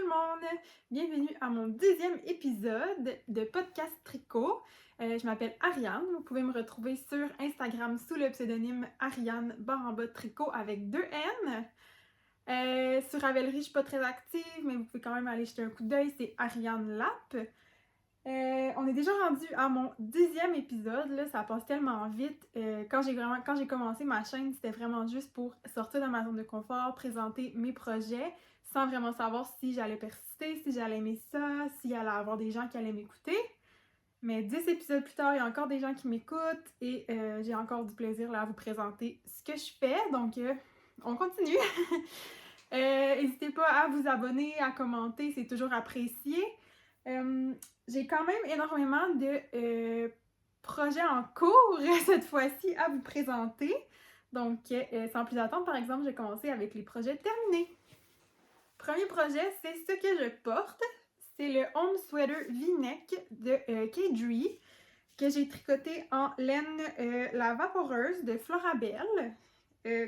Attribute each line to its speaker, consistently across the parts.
Speaker 1: monde! Bienvenue à mon deuxième épisode de Podcast Tricot. Je m'appelle Ariane. Vous pouvez me retrouver sur Instagram sous le pseudonyme Ariane_Tricot avec 2 N. Sur Ravelry, je suis pas très active, mais vous pouvez quand même aller jeter un coup d'œil, c'est Ariane Lap. On est déjà rendu à mon deuxième épisode, là, ça passe tellement vite. Quand j'ai commencé ma chaîne, c'était vraiment juste pour sortir de ma zone de confort, présenter mes projets, sans vraiment savoir si j'allais persister, si j'allais aimer ça, s'il allait y avoir des gens qui allaient m'écouter. Mais 10 épisodes plus tard, il y a encore des gens qui m'écoutent et j'ai encore du plaisir là, à vous présenter ce que je fais, donc on continue! N'hésitez pas à vous abonner, à commenter, c'est toujours apprécié. J'ai quand même énormément de projets en cours cette fois-ci à vous présenter. Donc, sans plus attendre, par exemple, j'ai commencé avec les projets terminés. Premier projet, c'est ce que je porte. C'est le Home Sweater V-Neck de Kadri que j'ai tricoté en laine la vaporeuse de Florabelle,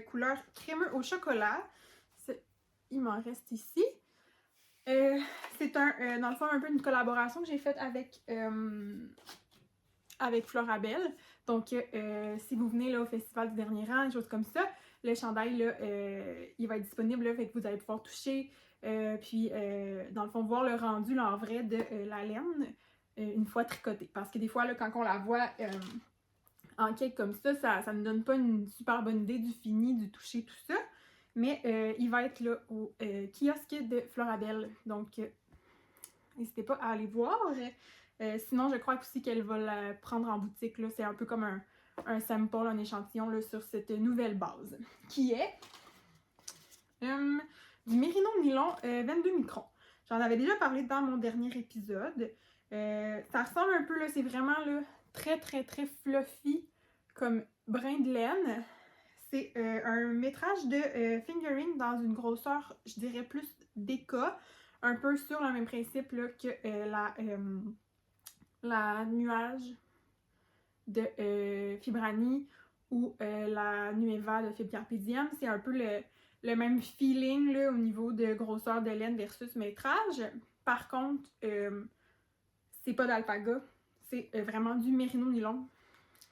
Speaker 1: couleur crémeux au chocolat. Il m'en reste ici. C'est dans le fond un peu une collaboration que j'ai faite avec Florabelle. Donc, si vous venez là, au Festival du Dernier Rang, des choses comme ça, le chandail, là, il va être disponible, là, fait que vous allez pouvoir toucher, puis dans le fond, voir le rendu là, en vrai de la laine une fois tricotée. Parce que des fois, là, quand on la voit en cake comme ça ne donne pas une super bonne idée du fini, du toucher, tout ça. Mais il va être là au kiosque de Florabelle. Donc, n'hésitez pas à aller voir. Sinon, je crois aussi qu'elle va la prendre en boutique. C'est un peu comme un sample, un échantillon là, sur cette nouvelle base. Qui est du Mérino Nylon 22 microns. J'en avais déjà parlé dans mon dernier épisode. Ça ressemble un peu, là, c'est vraiment là, très très très fluffy comme brin de laine. C'est un métrage de fingering dans une grosseur, je dirais plus DK, un peu sur le même principe là, que la nuage de Fibrani ou la Nueva de Fibre Carpe Diem. C'est un peu le même feeling là, au niveau de grosseur de laine versus métrage. Par contre, c'est pas d'alpaga, c'est vraiment du mérino nylon.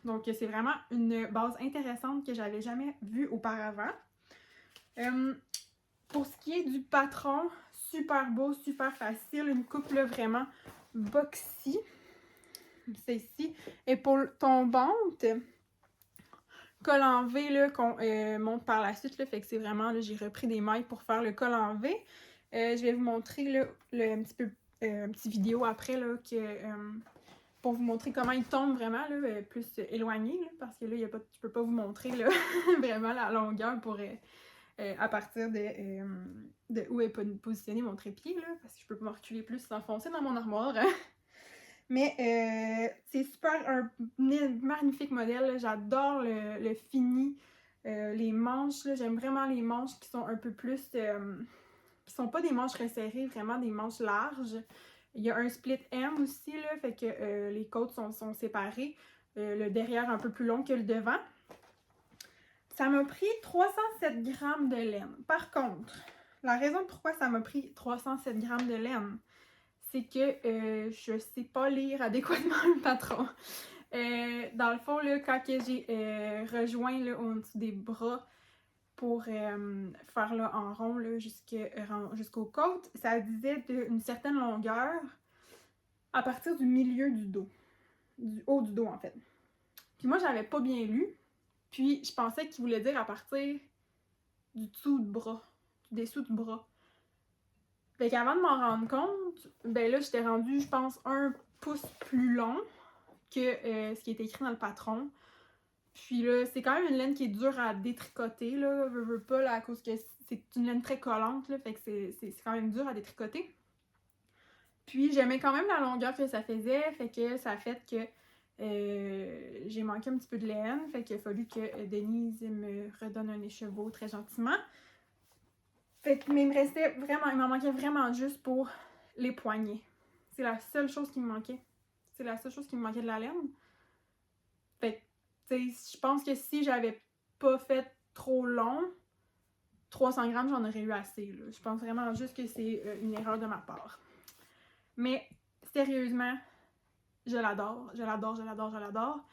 Speaker 1: Donc, c'est vraiment une base intéressante que j'avais jamais vue auparavant. Pour ce qui est du patron, super beau, super facile. Une coupe là, vraiment boxy. C'est ici. Épaule tombante. Col en V là, qu'on monte par la suite. Là, fait que c'est vraiment, là, j'ai repris des mailles pour faire le col en V. Je vais vous montrer là, un petit vidéo après là, pour vous montrer comment il tombe vraiment, là, plus éloigné, là, parce que là, je peux pas vous montrer là, vraiment la longueur pour à partir de où est positionné mon trépied, là, parce que je peux pas me reculer plus sans foncer dans mon armoire. Mais c'est super, un magnifique modèle, j'adore le fini, les manches, j'aime vraiment les manches qui sont un peu plus, qui sont pas des manches resserrées, vraiment des manches larges. Il y a un split M aussi, là, fait que les côtes sont séparées. Le derrière un peu plus long que le devant. Ça m'a pris 307 grammes de laine. Par contre, la raison pourquoi ça m'a pris 307 grammes de laine, c'est que je sais pas lire adéquatement le patron. Dans le fond, là, quand j'ai rejoint là, en dessous des bras pour faire là, en rond là, jusqu'aux côtes, ça disait d'une certaine longueur à partir du milieu du dos. Du haut du dos, en fait. Puis moi, j'avais pas bien lu. Puis je pensais qu'il voulait dire à partir du dessous de bras. Des dessous de bras. Fait qu'avant de m'en rendre compte, ben là, j'étais rendue, je pense, 1 pouce plus long que ce qui est écrit dans le patron. Puis là, c'est quand même une laine qui est dure à détricoter, là, veux pas, là, à cause que c'est une laine très collante, là, fait que c'est quand même dur à détricoter. Puis j'aimais quand même la longueur que ça faisait, fait que ça a fait que j'ai manqué un petit peu de laine, fait qu'il a fallu que Denise me redonne un écheveau très gentiment. Fait que, mais il m'en manquait vraiment juste pour les poignets. C'est la seule chose qui me manquait. C'est la seule chose qui me manquait de la laine. Fait que, tu sais, je pense que si j'avais pas fait trop long, 300 grammes, j'en aurais eu assez, là. Je pense vraiment juste que c'est une erreur de ma part. Mais, sérieusement, je l'adore. Je l'adore, je l'adore, je l'adore.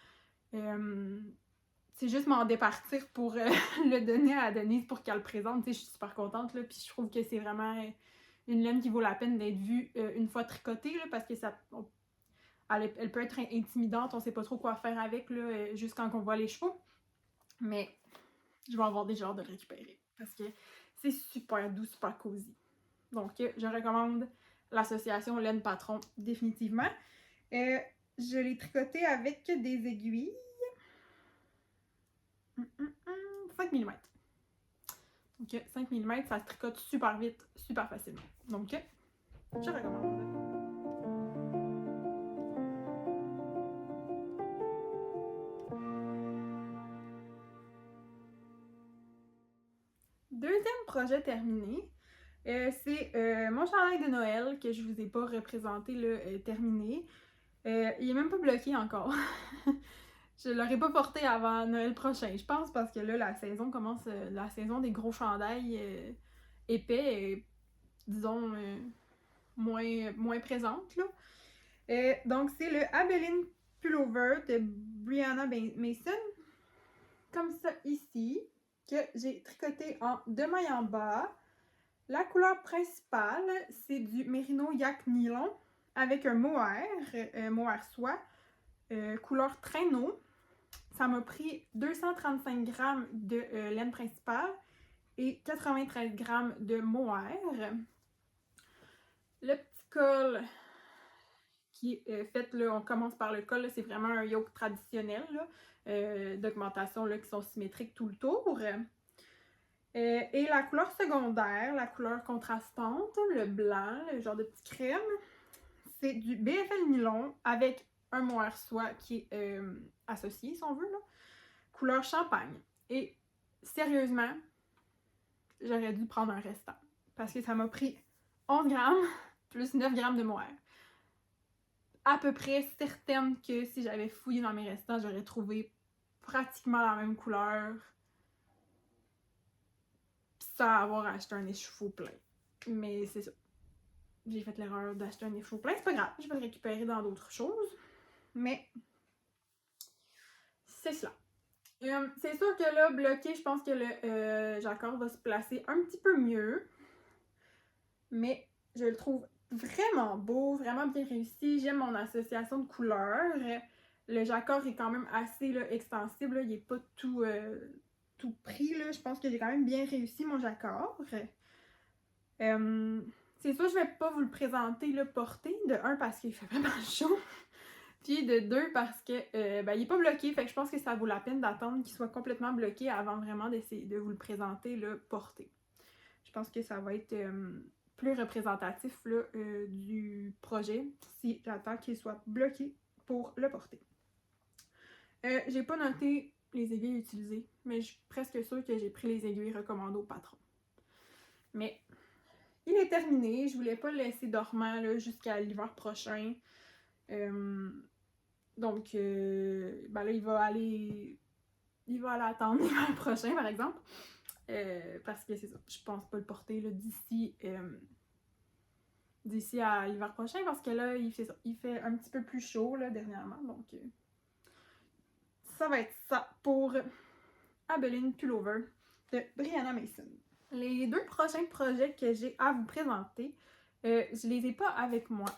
Speaker 1: C'est juste m'en départir pour le donner à Denise pour qu'elle le présente. Tu sais, je suis super contente, là. Puis je trouve que c'est vraiment une laine qui vaut la peine d'être vue une fois tricotée, là, parce que elle peut être intimidante. On sait pas trop quoi faire avec, là, juste quand on voit les chevaux. Mais je vais avoir déjà hâte de le récupérer. Parce que c'est super doux, super cosy. Donc, je recommande l'association Laine Patron définitivement. Je l'ai tricoté avec des aiguilles. 5 mm. Donc, 5 mm, ça se tricote super vite, super facilement. Donc, je recommande. Deuxième projet terminé, c'est mon chandail de Noël que je vous ai pas représenté, là, terminé. Il est même pas bloqué encore. Je l'aurais pas porté avant Noël prochain, je pense, parce que là, la saison commence, la saison des gros chandails épais, et, disons, moins présente, là. Donc, c'est le Abilene Pullover de Brianna Mason, comme ça ici, que j'ai tricoté en 2 mailles en bas. La couleur principale, c'est du Merino Yak Nylon avec un mohair soie, couleur traîneau. Ça m'a pris 235 grammes de laine principale et 93 grammes de mohair. Le petit col qui est fait, là, on commence par le col, c'est vraiment un yoke traditionnel d'augmentation qui sont symétriques tout le tour. Et la couleur secondaire, la couleur contrastante, le blanc, le genre de petit crème, c'est du BFL nylon avec un mohair soie qui est associé, si on veut, là. Couleur champagne. Et sérieusement, j'aurais dû prendre un restant parce que ça m'a pris 11 grammes plus 9 grammes de mohair. À peu près certaine que si j'avais fouillé dans mes restants, j'aurais trouvé pratiquement la même couleur sans avoir acheté un écheveau plein. Mais c'est ça. J'ai fait l'erreur d'acheter un écheveau plein. C'est pas grave, je vais le récupérer dans d'autres choses. Mais c'est cela. C'est sûr que là, bloqué, je pense que le jacquard va se placer un petit peu mieux. Mais je le trouve vraiment beau, vraiment bien réussi. J'aime mon association de couleurs. Le jacquard est quand même assez là, extensible. Là. Il n'est pas tout pris. Là. Je pense que j'ai quand même bien réussi mon jacquard. C'est sûr, je vais pas vous le présenter là, porté. De un, parce qu'il fait vraiment chaud. Puis de deux, parce que il est pas bloqué. Fait que je pense que ça vaut la peine d'attendre qu'il soit complètement bloqué avant vraiment d'essayer de vous le présenter là, porté. Je pense que ça va être plus représentatif là, du projet si j'attends qu'il soit bloqué pour le porter. J'ai pas noté les aiguilles utilisées, mais je suis presque sûre que j'ai pris les aiguilles recommandées au patron. Mais il est terminé, je voulais pas le laisser dormant jusqu'à l'hiver prochain. Donc là, il va aller attendre l'hiver prochain, par exemple. Parce que c'est ça, je pense pas le porter d'ici à l'hiver prochain, parce que là, il fait un petit peu plus chaud là, dernièrement. Donc, ça va être ça pour Abilene Pullover de Brianna Mason. Les 2 prochains projets que j'ai à vous présenter, je les ai pas avec moi.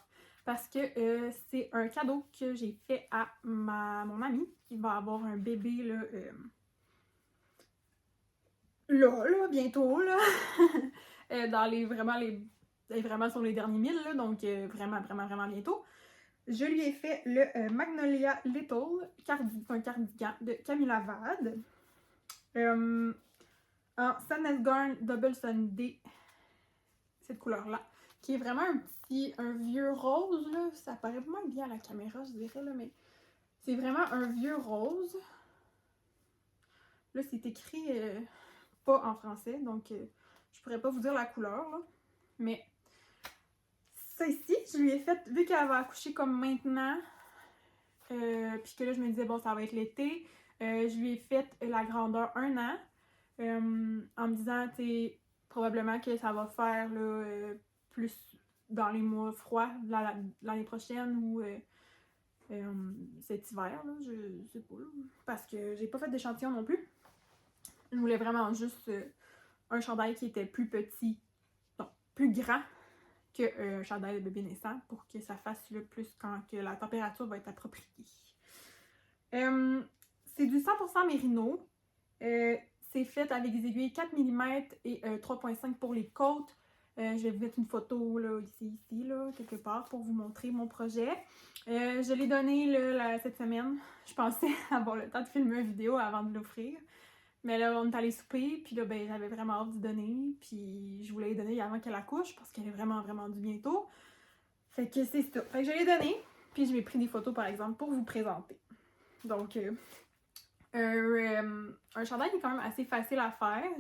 Speaker 1: Parce que c'est un cadeau que j'ai fait à mon amie qui va avoir un bébé là, bientôt, là. Vraiment sur les derniers 1000, là, donc vraiment bientôt. Je lui ai fait le Magnolia Little, un cardigan de Camilla Vade. En Sadness Garn Double Sunday, cette couleur-là, qui est vraiment un vieux rose, là. Ça paraît moins bien à la caméra, je dirais, là, mais c'est vraiment un vieux rose. Là, c'est écrit pas en français, donc je pourrais pas vous dire la couleur, là. Mais ça ici, je lui ai fait, vu qu'elle va accoucher comme maintenant, puis que là, je me disais, bon, ça va être l'été, je lui ai fait la grandeur 1 an. en me disant, tu sais, probablement que ça va faire là, plus dans les mois froids l'année prochaine ou cet hiver, là, je sais pas, là, parce que j'ai pas fait d'échantillon non plus. Je voulais vraiment juste un chandail qui était plus petit, non, plus grand que un chandail de bébé naissant pour que ça fasse le plus quand que la température va être appropriée. C'est du 100% mérino. C'est fait avec des aiguilles 4 mm et 3,5 pour les côtes. Je vais vous mettre une photo là, ici, là, quelque part, pour vous montrer mon projet. Je l'ai donné là, cette semaine. Je pensais avoir le temps de filmer une vidéo avant de l'offrir. Mais là, on est allé souper, puis là, ben, j'avais vraiment hâte d'y donner. Puis je voulais y donner avant qu'elle accouche, parce qu'elle est vraiment, vraiment du bientôt. Fait que c'est ça. Fait que je l'ai donné, puis je m'ai pris des photos, par exemple, pour vous présenter. Donc, un chandail qui est quand même assez facile à faire.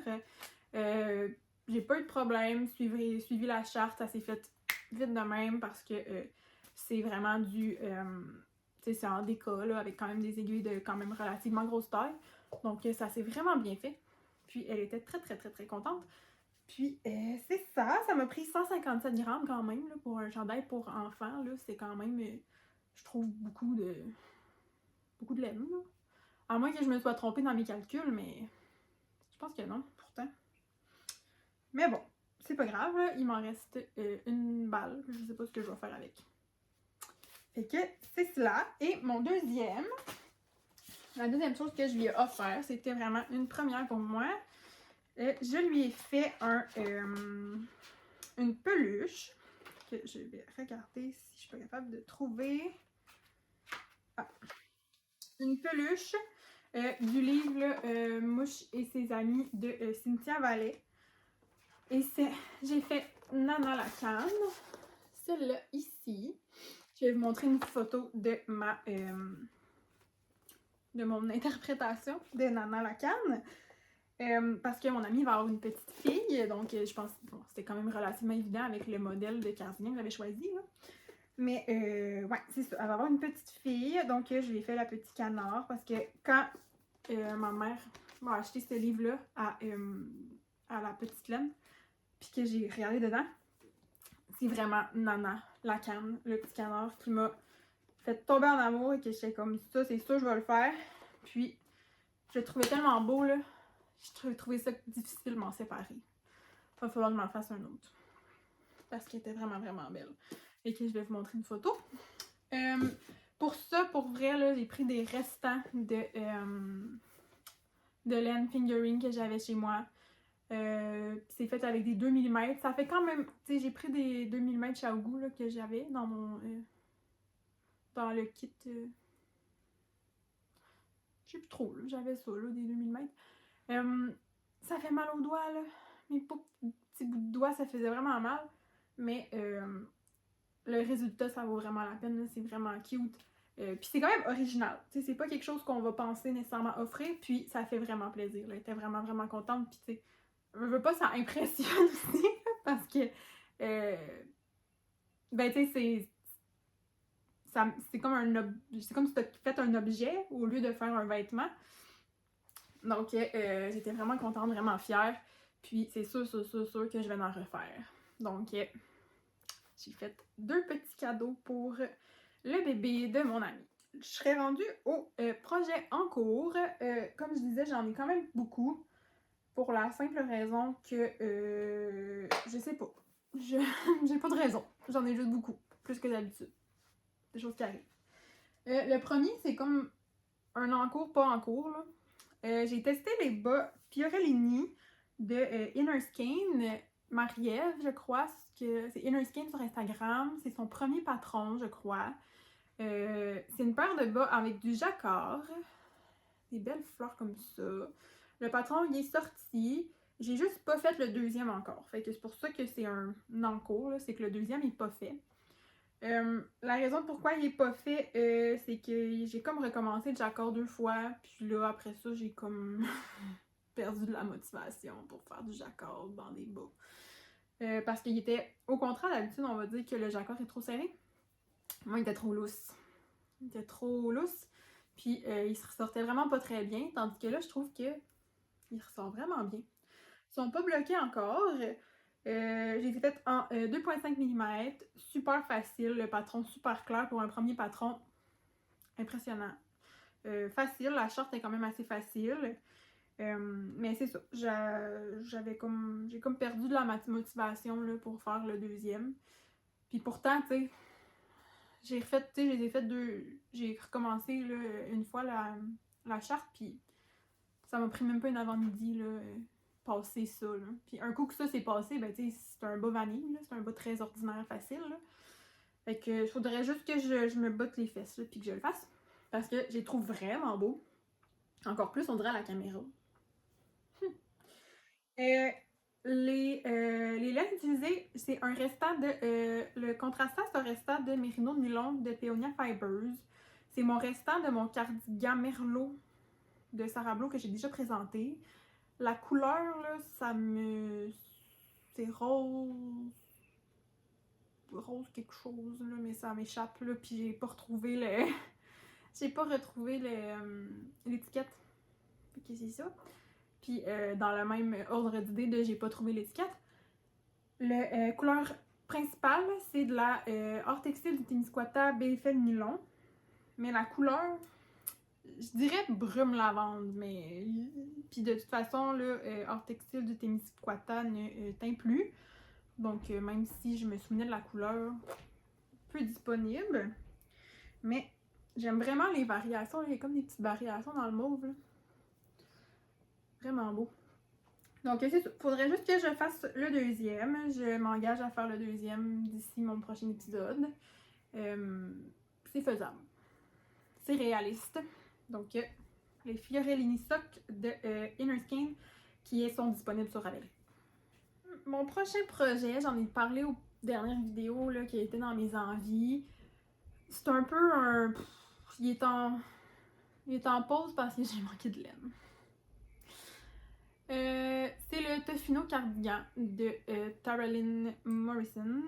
Speaker 1: J'ai pas eu de problème, suivi la charte, ça s'est fait vite de même parce que c'est vraiment du... tu sais, c'est en déca, là, avec quand même des aiguilles de quand même relativement grosse taille. Donc ça s'est vraiment bien fait. Puis elle était très très très très contente. Puis c'est ça, ça m'a pris 157 grammes quand même, là, pour un chandail pour enfants, là, c'est quand même, je trouve, beaucoup de laine, là. À moins que je me sois trompée dans mes calculs, mais je pense que non, pourtant. Mais bon, c'est pas grave, là. Il m'en reste une balle. Je sais pas ce que je vais faire avec. Fait que c'est cela. Et la deuxième chose que je lui ai offert, c'était vraiment une première pour moi. Je lui ai fait une peluche que je vais regarder si je suis pas capable de trouver. Ah. Une peluche du livre Mouche et ses amis de Cynthia Vallée. Et j'ai fait Nana la canne. Celle-là ici. Je vais vous montrer une photo de mon interprétation de Nana la canne. Parce que mon amie va avoir une petite fille. Donc je pense que bon, c'était quand même relativement évident avec le modèle de Carzien que j'avais choisi. Là. Mais ouais, c'est ça. Elle va avoir une petite fille. Donc je lui ai fait la petite canard. Parce que quand ma mère m'a acheté ce livre-là à la petite laine, puis que j'ai regardé dedans, c'est vraiment Nana la canne, le petit canard, qui m'a fait tomber en amour et que j'étais comme ça, c'est sûr, je vais le faire. Puis je le trouvais tellement beau, là. J'ai trouvé ça difficile de m'en séparer. Il va falloir que je m'en fasse un autre. Parce qu'elle était vraiment, vraiment belle. Et que je vais vous montrer une photo. Pour ça, pour vrai, là, j'ai pris des restants de laine fingering que j'avais chez moi. C'est fait avec des 2 mm. Ça fait quand même... Tu sais, j'ai pris des 2 mm Xiaogu là, que j'avais dans mon... dans le kit... je sais plus trop, là. J'avais ça, là, des 2 mm. Ça fait mal aux doigts, là. Mes petits bouts de doigts, ça faisait vraiment mal. Mais le résultat, ça vaut vraiment la peine. C'est vraiment cute. Puis c'est quand même original. Tu sais, c'est pas quelque chose qu'on va penser nécessairement offrir. Puis ça fait vraiment plaisir. Elle était vraiment, vraiment contente. Puis tu sais, je veux pas, ça impressionne aussi. Parce que, ben tu sais, c'est comme c'est comme si tu as fait un objet au lieu de faire un vêtement. Donc, j'étais vraiment contente, vraiment fière. Puis, c'est sûr que je vais en refaire. Donc, j'ai fait 2 petits cadeaux pour le bébé de mon ami. Je serais rendue au projet en cours. Comme je disais, j'en ai quand même beaucoup. Pour la simple raison que, je sais pas. J'ai pas de raison. J'en ai juste beaucoup. Plus que d'habitude. Des choses qui arrivent. Le premier, c'est comme un en cours, pas en cours, là. J'ai testé les bas Fiorellini de Inner Skin, Marie-Ève, je crois. C'est Inner Skin sur Instagram. C'est son premier patron, je crois. C'est une paire de bas avec du jacquard. Des belles fleurs comme ça. Le patron, il est sorti. J'ai juste pas fait le deuxième encore. Fait que c'est pour ça que c'est un en cours, c'est que le deuxième est pas fait. La raison pourquoi il est pas fait, c'est que j'ai comme recommencé le jacquard 2 fois, puis là, après ça, j'ai comme perdu de la motivation pour faire du jacquard dans des bas. Parce qu'il était, au contraire, d'habitude, on va dire que le jacquard est trop serré. Moi, il était trop lousse. Puis il se ressortait vraiment pas très bien, tandis que là, je trouve que Il ressort vraiment bien. Ils sont pas bloqués encore. Je les ai faites en 2,5 mm. Super facile. Le patron super clair pour un premier patron. Impressionnant. Facile. La short est quand même assez facile. Mais c'est ça. J'ai comme perdu de la motivation là, pour faire le deuxième. Puis pourtant, tu sais, j'ai refait, tu sais, je les ai fait j'ai recommencé là, une fois la charte, puis ça m'a pris même pas une avant-midi, là, passer ça, là. Puis un coup que ça s'est passé, ben, tu sais, c'est un bas vanille, là, c'est un bas très ordinaire, facile, là. Fait que il faudrait juste que je me botte les fesses, là, puis que je le fasse. Parce que je les trouve vraiment beaux. Encore plus, on dirait à la caméra. Euh, les laines utilisées, c'est un restant de. Le contrastant, c'est un restant de Merino Nylon de Peonia Fibers. C'est mon restant de mon cardigan Merlot de Sarah Blo que j'ai déjà présenté. La couleur, là, c'est rose. Rose quelque chose, là, mais ça m'échappe, là, puis j'ai pas retrouvé le. J'ai pas retrouvé l'étiquette. Fait que c'est ça. Puis dans le même ordre d'idée de j'ai pas trouvé l'étiquette. Le couleur principale, c'est de la hors textile du Témiscouata BFL Nylon. Mais la couleur, je dirais brume lavande, mais. Puis de toute façon, le hors textile du Témiscouata ne teint plus. Donc même si je me souvenais de la couleur, peu disponible. Mais j'aime vraiment les variations. Il y a comme des petites variations dans le mauve. Là. Vraiment beau. Donc, il faudrait juste que je fasse le deuxième. Je m'engage à faire le deuxième d'ici mon prochain épisode. C'est faisable. C'est réaliste. Donc, les Fiorellini Sock de Inner Skin qui sont disponibles sur Ravelry. Mon prochain projet, j'en ai parlé aux dernières vidéos là, qui étaient dans mes envies. C'est un peu un... Il est en pause parce que j'ai manqué de laine. C'est le Tofino Cardigan de Taralyn Morrison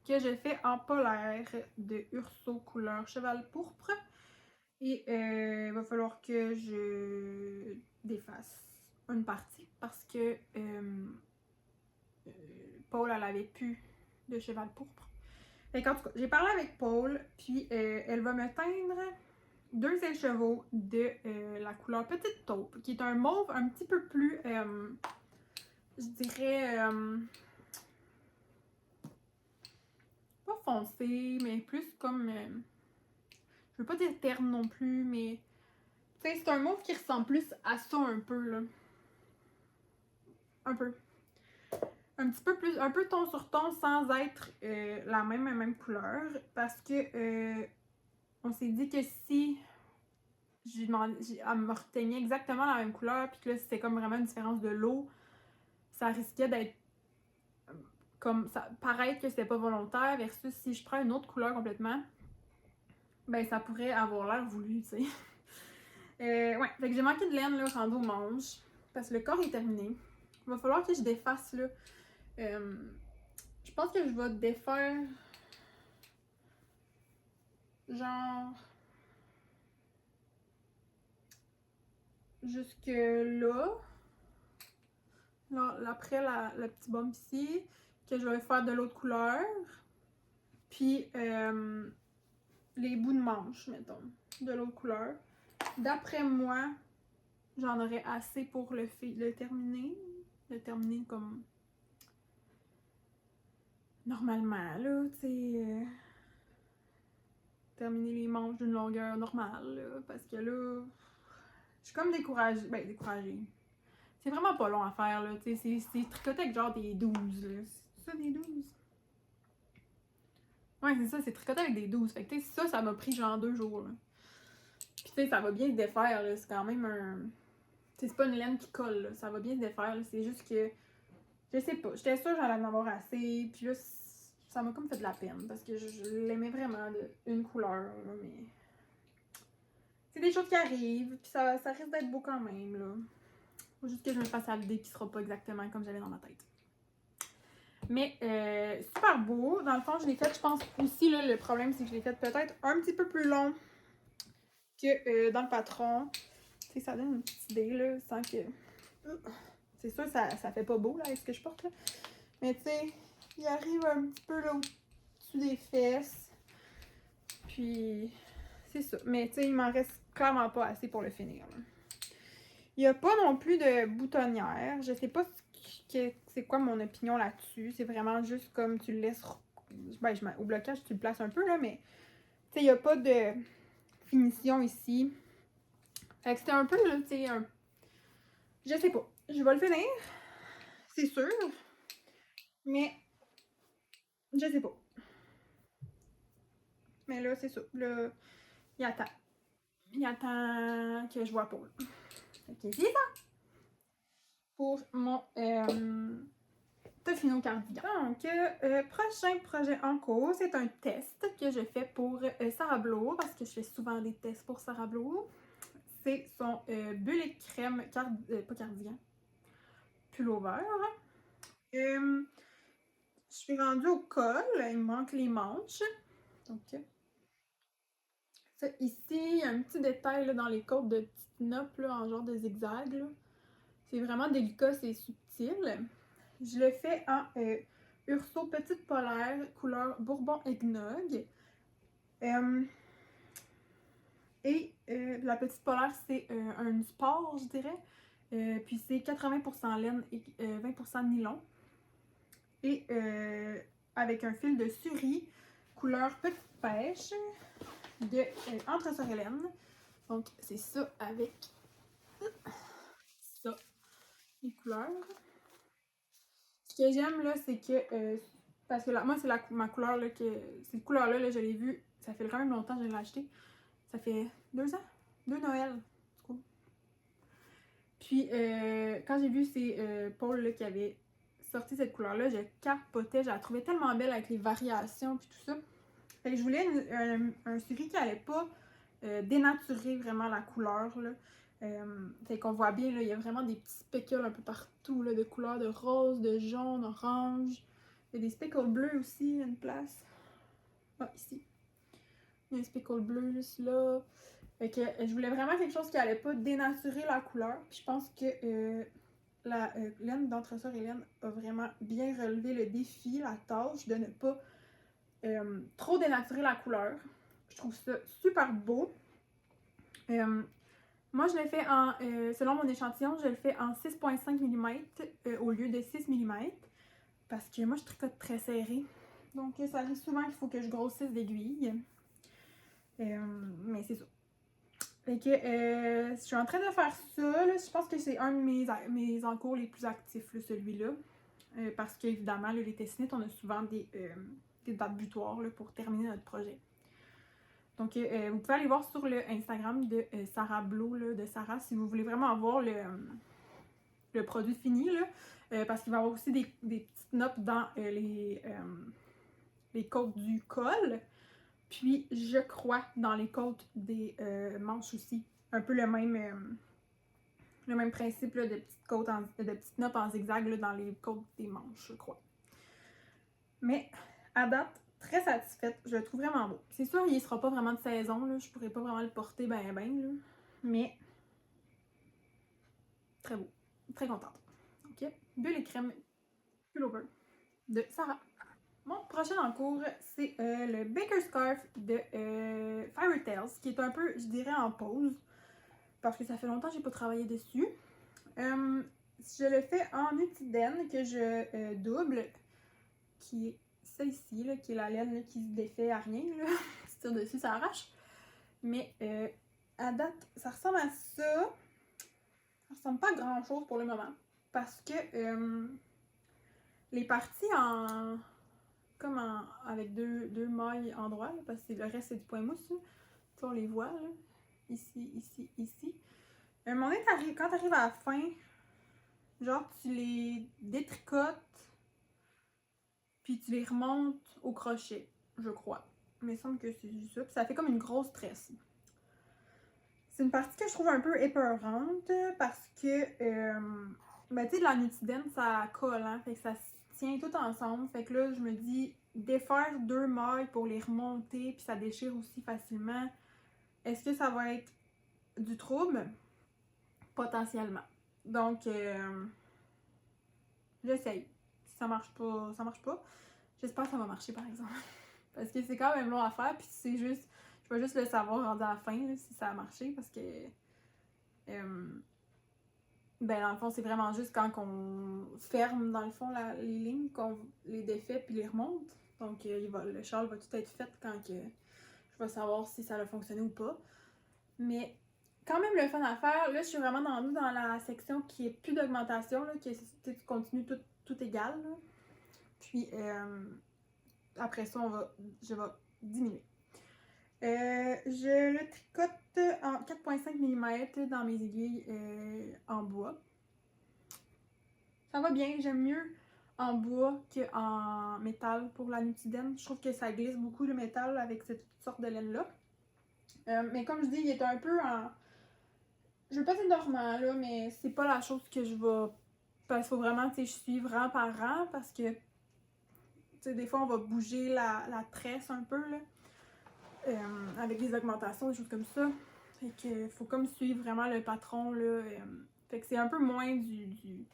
Speaker 1: que je fais en polaire de Urso couleur cheval pourpre. Et il va falloir que je défasse une partie parce que Paul, elle avait plus de cheval pourpre. Fait qu'en tout cas, j'ai parlé avec Paul, puis elle va me teindre 2 écheveaux de la couleur Petite Taupe, qui est un mauve un petit peu plus, je dirais, pas foncé, mais plus comme, je veux pas dire terne non plus, mais tu sais, c'est un mauve qui ressemble plus à ça un peu, là. Un peu. Un petit peu plus, un peu ton sur ton sans être la même couleur, parce que on s'est dit que si elle me reteignait exactement la même couleur, puis que là c'était comme vraiment une différence de l'eau, ça risquait d'être comme ça, paraître que c'était pas volontaire, versus si je prends une autre couleur complètement, ben ça pourrait avoir l'air voulu, tu sais. Ouais, fait que j'ai manqué de laine là, rendu aux manches, parce que le corps est terminé. Il va falloir que je défasse là. Je pense que je vais défaire genre jusque là. Là après le petit bump ici, que je vais faire de l'autre couleur. Puis les bouts de manche, mettons, de l'autre couleur. D'après moi, j'en aurais assez pour le terminer. Le terminer comme normalement, là, tu sais. Terminer les manches d'une longueur normale, là, parce que là, je suis comme découragée. Ben, découragée. C'est vraiment pas long à faire, là, tu sais. C'est tricoté avec genre des 12, là. C'est ça, des 12? Ouais, c'est ça, c'est tricoté avec des 12. Fait que, tu sais, ça m'a pris genre 2 jours, là. Puis, tu sais, ça va bien se défaire, là. C'est quand même un. C'est pas une laine qui colle, là. Ça va bien se défaire, là. C'est juste que. Je sais pas. J'étais sûre que j'allais en avoir assez. Puis là, ça m'a comme fait de la peine. Parce que je l'aimais vraiment d'une couleur, là. Mais. C'est des choses qui arrivent. Puis ça risque d'être beau quand même, là. Faut juste que je me fasse à l'idée qui sera pas exactement comme j'avais dans ma tête. Mais super beau. Dans le fond, je l'ai fait, je pense aussi, là, le problème, c'est que je l'ai fait peut-être un petit peu plus long que dans le patron. Tu sais, ça donne une petite idée, là, sans que C'est sûr, ça fait pas beau, là, avec ce que je porte, là. Mais tu sais, il arrive un petit peu là au-dessus des fesses. Puis, c'est ça. Mais tu sais, il m'en reste clairement pas assez pour le finir, là. Il n'y a pas non plus de boutonnière. Je sais pas c'est quoi mon opinion là-dessus. C'est vraiment juste comme tu le laisses... Ben, au blocage, tu le places un peu, là, mais... Tu sais, il n'y a pas de finition ici. Fait que c'était un peu, là, tu sais, je sais pas. Je vais le finir, c'est sûr. Mais, je sais pas. Mais là, c'est ça. Là, il attend. Il attend que je vois pas. Ok, c'est ça pour mon Tofino cardigan. Donc, prochain projet en cours, c'est un test que je fais pour Sarah Blow, parce que je fais souvent des tests pour Sarah Blow. C'est son bulle et crème, pas cardigan, pullover. Je suis rendue au col, il me manque les manches. Donc, ça, ici, il y a un petit détail là, dans les côtes de petites noppes là, en genre de zigzag. C'est vraiment délicat, c'est subtil. Je le fais en Urso Petite Polaire, couleur Bourbon Eggnog. Et la Petite Polaire, c'est un sport, je dirais. Puis c'est 80% laine et 20% nylon. Et avec un fil de Suri, couleur Petite Pêche, de Entresol Hélène. Donc, c'est ça avec ça, les couleurs. Ce que j'aime, là, c'est que... parce que là, moi, c'est ma couleur, là, cette couleur-là, là, je l'ai vue, ça fait quand même longtemps que je l'ai acheté. Ça fait 2 ans? 2 Noël. C'est cool. Puis, quand j'ai vu c'est Paul là, qui avait sorti cette couleur-là, je capotais. Je la trouvais tellement belle avec les variations puis tout ça. Fait que je voulais un Suri qui allait pas dénaturer vraiment la couleur, là. Fait qu'on voit bien, là, il y a vraiment des petits speckles un peu partout, là, de couleurs de rose, de jaune, orange. Il y a des speckles bleus aussi, à une place. Ah, ici. Il y a un speckle bleu, juste là. Fait que je voulais vraiment quelque chose qui allait pas dénaturer la couleur. Puis je pense que la laine d'Entresol Hélène a vraiment bien relevé le défi, la tâche de ne pas trop dénaturer la couleur. Je trouve ça super beau. Moi, je le fais en, selon mon échantillon, je le fais en 6,5 mm au lieu de 6 mm. Parce que moi, je tricote très serré. Donc, ça arrive souvent qu'il faut que je grossisse l'aiguille. Mais c'est ça. Fait que je suis en train de faire ça. Là. Je pense que c'est un de mes encours les plus actifs, celui-là. Parce qu'évidemment, les tessinites, on a souvent des dates butoirs là, pour terminer notre projet. Donc, vous pouvez aller voir sur le Instagram de Sarah Blow, là, de Sarah, si vous voulez vraiment voir le produit fini, là, parce qu'il va y avoir aussi des petites notes dans les côtes du col, puis je crois dans les côtes des manches aussi. Un peu le même principe là, de petites notes en zigzag là, dans les côtes des manches, je crois. Mais à date, très satisfaite. Je le trouve vraiment beau. C'est sûr, il ne sera pas vraiment de saison. Là. Je pourrais pas vraiment le porter ben. Là. Mais très beau. Très contente. Ok. Bulle et crème pullover de Sarah. Mon prochain en cours, c'est le Baker Scarf de Fairy Tales, qui est un peu, je dirais, en pause. Parce que ça fait longtemps que j'ai pas travaillé dessus. Je le fais en Utiden que je double, qui est ça ici, là, qui est la laine là, qui se défait à rien. Là. Tu tires dessus, ça arrache. Mais à date, ça ressemble à ça. Ça ressemble pas à grand chose pour le moment. Parce que les parties avec deux mailles en droit, là, parce que le reste c'est du point mousse. Là. On les voit, là. Ici, ici, ici. À un moment donné, quand t'arrives à la fin, genre tu les détricotes, puis tu les remontes au crochet, je crois. Mais il me semble que c'est juste ça. Puis ça fait comme une grosse tresse. C'est une partie que je trouve un peu épeurante parce que, ben, tu sais, de la nutidène, ça colle, hein, fait que ça se tient tout ensemble. Fait que là, je me dis, défaire 2 mailles pour les remonter, puis ça déchire aussi facilement. Est-ce que ça va être du trouble? Potentiellement. Donc, j'essaye. Si ça marche pas, ça marche pas. J'espère que ça va marcher, par exemple. Parce que c'est quand même long à faire, puis c'est juste... Je vais juste le savoir rendu à la fin, là, si ça a marché, parce que... ben, dans le fond, c'est vraiment juste quand on ferme, dans le fond, les lignes, qu'on les défait puis les remonte. Donc, le châle va tout être fait quand que je vais savoir si ça a fonctionné ou pas. Mais quand même le fun à faire. Là, je suis vraiment dans la section qui est plus d'augmentation, là, qui est, tu continues tout égal. Là. Puis, après ça, je vais diminuer. Je le tricote en 4,5 mm dans mes aiguilles en bois. Ça va bien, j'aime mieux en bois qu'en métal pour la Nutiden. Je trouve que ça glisse beaucoup le métal avec cette sorte de laine-là. Mais comme je dis, il est un peu en... Je veux pas dire dormant, là, mais c'est pas la chose que je vais... Parce qu'il faut vraiment, tu sais, je suis rang par rang parce que, tu sais, des fois, on va bouger la tresse un peu, là. Avec des augmentations, des choses comme ça. Fait que faut comme suivre vraiment le patron, là. Fait que c'est un peu moins du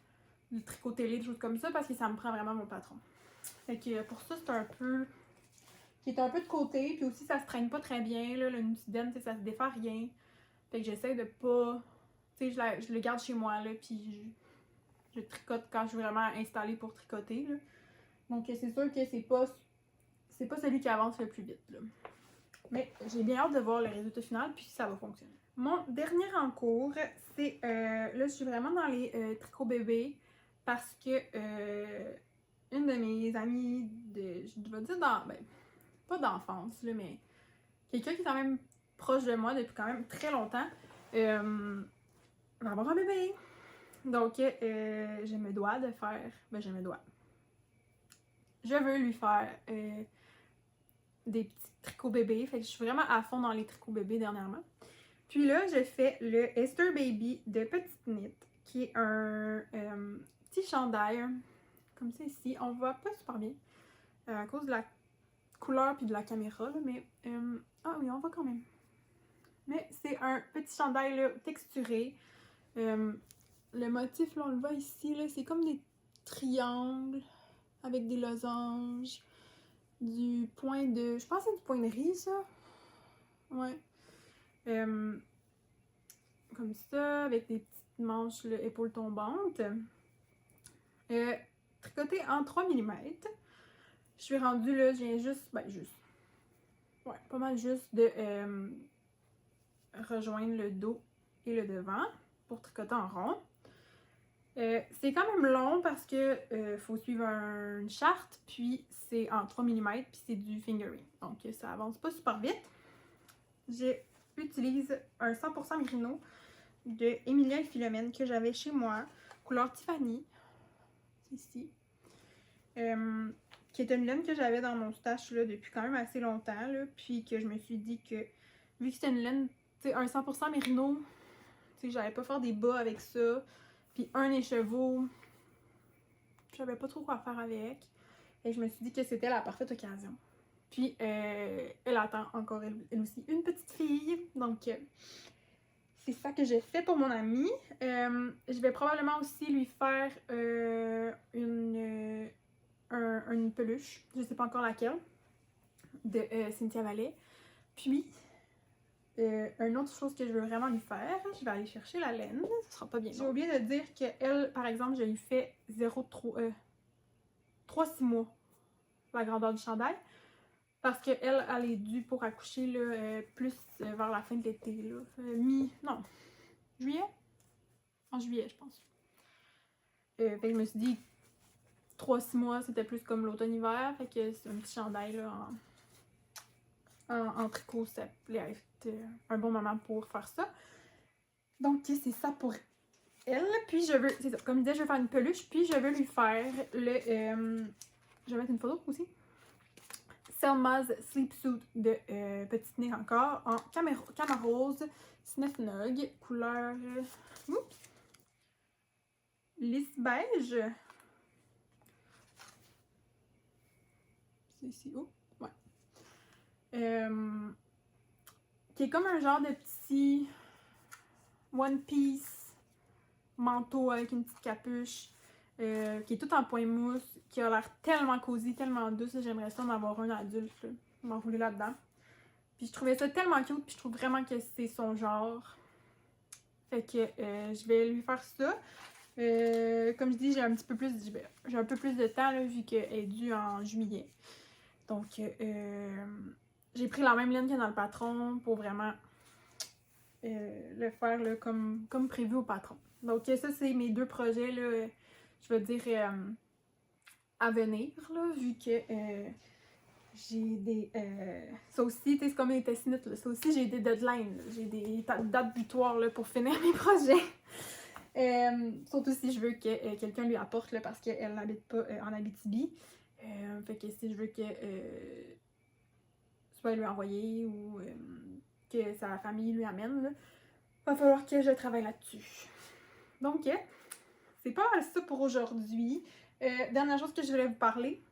Speaker 1: tricot télé, des choses comme ça, parce que ça me prend vraiment mon patron. Fait que pour ça, c'est un peu... qui est un peu de côté, puis aussi, ça se traîne pas très bien, là, le Nutiden, ça se défait rien. Fait que j'essaie de pas... Tu sais, je le garde chez moi, là, puis je tricote quand je suis vraiment installée pour tricoter, là. Donc c'est sûr que c'est pas celui qui avance le plus vite, là. Mais j'ai bien hâte de voir le résultat final, puis ça va fonctionner. Mon dernier en cours, c'est... là, je suis vraiment dans les tricots bébés, parce que une de mes amies je dois dire pas d'enfance, là, mais quelqu'un qui est quand même proche de moi depuis quand même très longtemps, va avoir un bébé. Donc, je me dois de faire... Ben, je veux lui faire des petits tricots bébés. Fait que je suis vraiment à fond dans les tricots bébés dernièrement. Puis là, je fais le Easter Baby de Petite Knit, qui est un petit chandail, comme ça ici. On voit pas super bien à cause de la couleur puis de la caméra, là, mais... ah oui, on voit quand même. Mais c'est un petit chandail là, texturé. Le motif, là, on le voit ici, là, c'est comme des triangles avec des losanges. Du point de... Je pense que c'est du point de riz, ça. Ouais. Comme ça, avec des petites manches, là, épaules tombantes. Tricoté en 3 mm. Je suis rendue là, je viens juste... Ben, juste. Ouais, pas mal juste de rejoindre le dos et le devant pour tricoter en rond. C'est quand même long parce que faut suivre une charte, puis c'est en 3 mm, puis c'est du fingering. Donc ça avance pas super vite. J'utilise un 100% merino de Emilia et Philomène que j'avais chez moi, couleur Tiffany, ici. Qui est une laine que j'avais dans mon stash là, depuis quand même assez longtemps, là, puis que je me suis dit que, vu que c'était une laine, tu sais, un 100% merino, tu sais, j'allais pas faire des bas avec ça, puis un écheveau, je savais pas trop quoi faire avec, et je me suis dit que c'était la parfaite occasion. Puis, elle attend encore, elle aussi, une petite fille, donc c'est ça que j'ai fait pour mon amie. Je vais probablement aussi lui faire une peluche, je sais pas encore laquelle, de Cynthia Vallée. Puis, une autre chose que je veux vraiment lui faire, je vais aller chercher la laine, ce sera pas bien. J'ai oublié de dire qu'elle, par exemple, je lui fais 3-6 mois la grandeur du chandail. Parce qu'elle, elle est due pour accoucher là, plus vers la fin de l'été. Non, juillet? En juillet, je pense. Fait que je me suis dit 3-6 mois, c'était plus comme l'automne-hiver. Fait que c'est un petit chandail là, en tricot, ça allait être un bon moment pour faire ça. Donc c'est ça pour elle. Puis je veux, c'est ça, comme je disais, je veux faire une peluche. Puis je veux lui faire le... je vais mettre une photo aussi. Selma's Sleep Suit de Petite Knit encore, en Camarose Snuff Nug, couleur lisse beige. C'est ici, oh, ouais. Qui est comme un genre de petit One Piece manteau avec une petite capuche, qui est tout en point mousse, qui a l'air tellement cosy, tellement douce. J'aimerais ça en avoir un adulte, là, m'enrouler là-dedans. Puis je trouvais ça tellement cute, puis je trouve vraiment que c'est son genre. Fait que je vais lui faire ça. Comme je dis, j'ai un peu plus de temps là, vu qu'elle est due en juillet. Donc j'ai pris la même laine que dans le patron pour vraiment le faire là, comme prévu au patron. Donc ça, c'est mes 2 projets, là, je veux dire, à venir, là, vu que j'ai des... ça aussi, c'est comme les testinites, là. Ça aussi, j'ai des deadlines, là. J'ai des dates butoirs là, pour finir mes projets. Surtout si je veux que quelqu'un lui apporte, là, parce qu'elle n'habite pas en Abitibi. Fait que si je veux que soit lui envoyer ou que sa famille lui amène, là, va falloir que je travaille là-dessus. Donc, c'est pas mal ça pour aujourd'hui. Dernière chose que je voulais vous parler.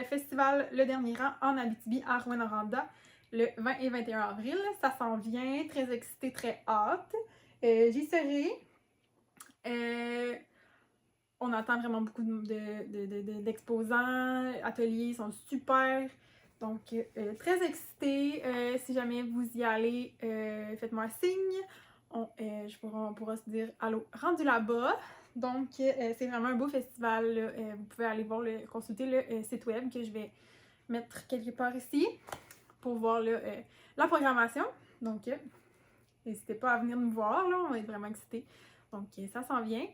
Speaker 1: Festival Le Dernier Rang en Abitibi à Rouyn-Noranda le 20 et 21 avril. Ça s'en vient. Très excitée, très hâte. J'y serai. On attend vraiment beaucoup d'exposants. Ateliers sont super. Donc, très excitée. Si jamais vous y allez, faites-moi un signe. On pourra se dire allô, rendu là-bas. Donc, c'est vraiment un beau festival. Là. Vous pouvez aller voir, consulter le site web que je vais mettre quelque part ici pour voir là, la programmation. Donc, n'hésitez pas à venir nous voir. Là, on va être vraiment excités. Donc, ça s'en vient.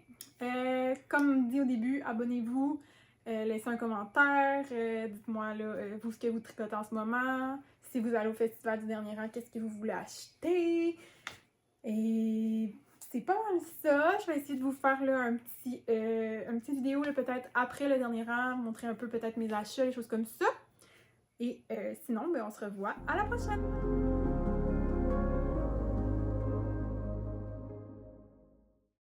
Speaker 1: Comme dit au début, abonnez-vous. Laissez un commentaire, dites-moi là, vous ce que vous tricotez en ce moment, si vous allez au festival du dernier rang, qu'est-ce que vous voulez acheter. Et c'est pas mal ça. Je vais essayer de vous faire là, un petit vidéo peut-être après le dernier rang, montrer un peu peut-être mes achats, les choses comme ça. Et sinon, ben, on se revoit à la prochaine!